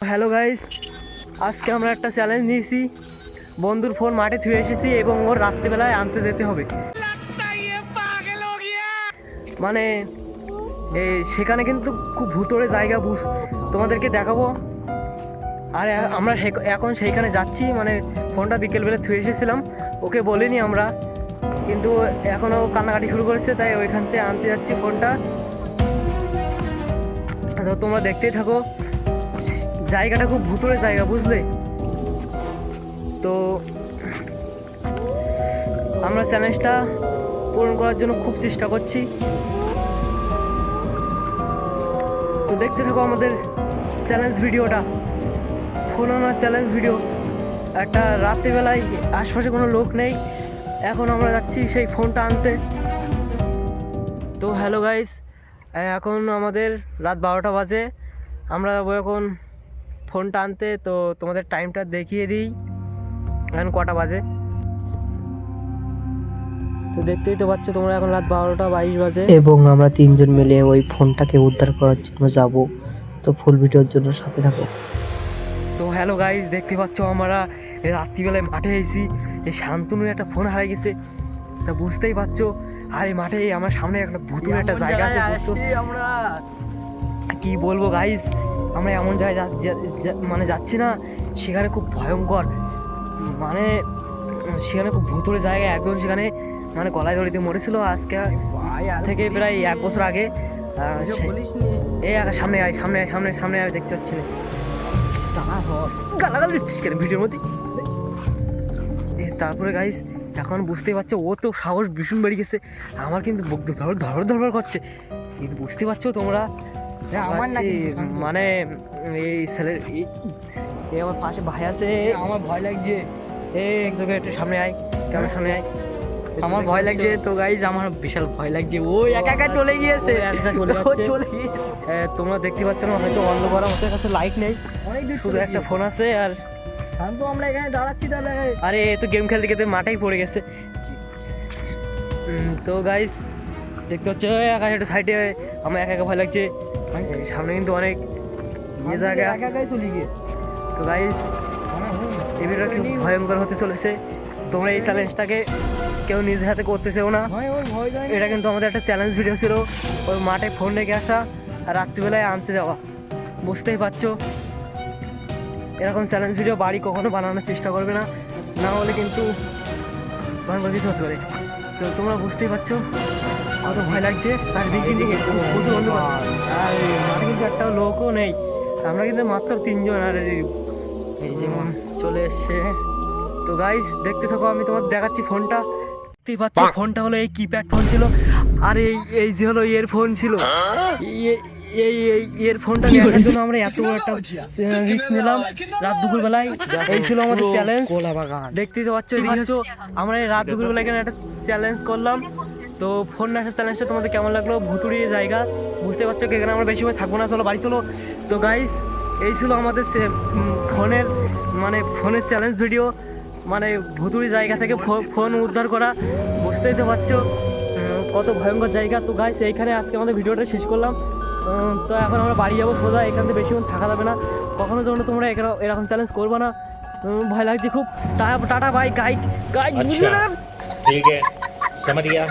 Hello guys, আজকে আমরা একটা চ্যালেঞ্জ নিয়েছি। বন্ধুর ফোন মাঠে থুয়ে এসেছি এবং ওর রাত্রিবেলায় আনতে যেতে হবে। মানে সেখানে কিন্তু খুব ভুতুড়ে জায়গা, তোমাদেরকে দেখাবো। আর আমরা এখন সেইখানে যাচ্ছি। মানে ফোনটা বিকেলবেলা থুয়ে এসেছিলাম, ওকে বলিনি আমরা, কিন্তু এখনও কান্নাকাটি শুরু করেছে, তাই ওইখান থেকে আনতে যাচ্ছি ফোনটা। তো তোমরা দেখতেই থাকো। জায়গাটা খুব ভুতুড়ে জায়গা, বুঝলে তো। আমরা চ্যালেঞ্জটা পূরণ করার জন্য খুব চেষ্টা করছি। তো দেখতে থাকো আমাদের চ্যালেঞ্জ ভিডিওটা, ফোন আনার চ্যালেঞ্জ ভিডিও। একটা রাত্রিবেলায় আশপাশে কোনো লোক নেই, এখন আমরা যাচ্ছি সেই ফোনটা আনতে। তো হ্যালো গাইস, এখন আমাদের রাত 12টা বাজে। আমরা যাবো এখন ফোনটা আনতে। তো তোমাদের টাইমটা দেখিয়ে দিই, এখন কটা বাজে। তো দেখতেই তো পাচ্ছ তোমরা, এখন রাত 12টা 22 বাজে এবং আমরা তিনজন মিলে ওই ফোনটাকে উদ্ধার করার জন্য যাব। তো ফুল ভিডিওর জন্য সাথে থাকো। তো হ্যালো গাইস, দেখতে পাচ্ছ আমরা রাত্রিবেলায় মাঠে এসেছি। এই শান্তনুর একটা ফোন হারিয়ে গেছে, তা বুঝতেই পারছো। আর এই মাঠে আমার সামনে একটা ভুতুড়ে একটা জায়গা আছে, আমরা কি বলবো গাইস, আমরা এমন জায়গায় মানে যাচ্ছি না, সেখানে খুব ভয়ঙ্কর। মানে সেখানে খুব ভুতুড়ে জায়গা। একজন সেখানে মানে গলায় দড়িতে মরেছিল আজকে থেকে প্রায় 1 বছর আগে। এই সামনে আয়, সামনে আয়, সামনে সামনে আয়, দেখতে পাচ্ছি না। গালাগাল দিচ্ছিস কেন ভিডিওর মধ্যে? তারপরে গাইস, এখন বুঝতেই পারছো ও তো সাহস ভীষণ বেড়ে গেছে। আমার কিন্তু ধর করছে, কিন্তু বুঝতে পারছো তোমরা। মানে এই ছেলের আমার পাশে ভাই আছে, আমার ভয় লাগছে। এক জায়গায় একটু সামনে আয়, ক্যামেরার সামনে আয়। আমার ভয় লাগছে তো গাইজ, আমার বিশাল ভয় লাগছে। ও একা একা চলে গিয়েছে, চলে গিয়েছে। তোমরা দেখতে পাচ্ছ না, হয়তো অন্ধকার, আমাদের কাছে লাইট নেই, শুধু একটা ফোন আছে। আর শান্ত, আমরা এখানে দাঁড়াচ্ছি তাহলে। আরে তো গেম খেলতে খেলতে মাঠেই পড়ে গেছে। তো গাইস দেখতে হচ্ছে একা একটু সাইডে, আমার একা একা ভয় লাগছে। সামনে কিন্তু অনেক জায়গা। তো গাইস, এই ভিডিওটা খুব ভয়ঙ্কর হতে চলেছে। তোমরা এই চ্যালেঞ্জটাকে কেউ নিজের হাতে করতেছেও না। এটা কিন্তু আমাদের একটা চ্যালেঞ্জ ভিডিও ছিল, ওই মাঠে ফোন রেখে আসা আর রাত্রিবেলায় আনতে যাওয়া। বুঝতেই পারছো, এরকম চ্যালেঞ্জ ভিডিও বাড়ি কখনো বানানোর চেষ্টা করবে না, না হলে কিন্তু ভয়ঙ্কর কিছু হতে পারে। তো তোমরা বুঝতেই পারছো কত ভয় লাগছে। চারিদিকে কিন্তু প্রচুর অন্ধকার, আর মাঠে কিন্তু একটা লোকও নেই। আমরা কিন্তু মাত্র 3 জন। আর এই যেমন চলে এসছে। তো গাইস দেখতে থাকো, আমি তোমার দেখাচ্ছি ফোনটা। দেখতেই পাচ্ছ ফোনটা হলো এই কিপ্যাড ফোন ছিল, আর এই যে হলো ইয়ারফোন ছিল। এই ইয়ারফোনটা নেওয়ার জন্য আমরা এত বড় একটা রিস্ক নিলাম রাত দুপুর বেলায়। এই ছিল আমাদের চ্যালেঞ্জ। দেখতেই তো পাচ্ছ, আমরা এই রাত দুপুর বেলায় এখানে একটা চ্যালেঞ্জ করলাম। তো ফোন নেওয়ার চ্যালেঞ্জটা তোমাদের কেমন লাগলো? ভুতুড়িয়ে জায়গা, বুঝতে পারছো এখানে আমরা বেশি সময় থাকবো না, চলো বাড়ি চলো। তো গাইস, এই ছিল আমাদের ফোনের চ্যালেঞ্জ ভিডিও, মানে ভুতুড়ি জায়গা থেকে ফোন উদ্ধার করা। বুঝতেই তো পারছো কত ভয়ঙ্কর জায়গা। তো গাইস, এইখানে আজকে আমাদের ভিডিওটা শেষ করলাম। তো এখন আমরা বাড়ি যাবো সোজা, এখান থেকে বেশিক্ষণ থাকা যাবে না। কখনো যখন তোমরা এরকম চ্যালেঞ্জ করবে না, ভয় লাগছে খুব। Tata bye guide. अच्छा ठीक है समझ गया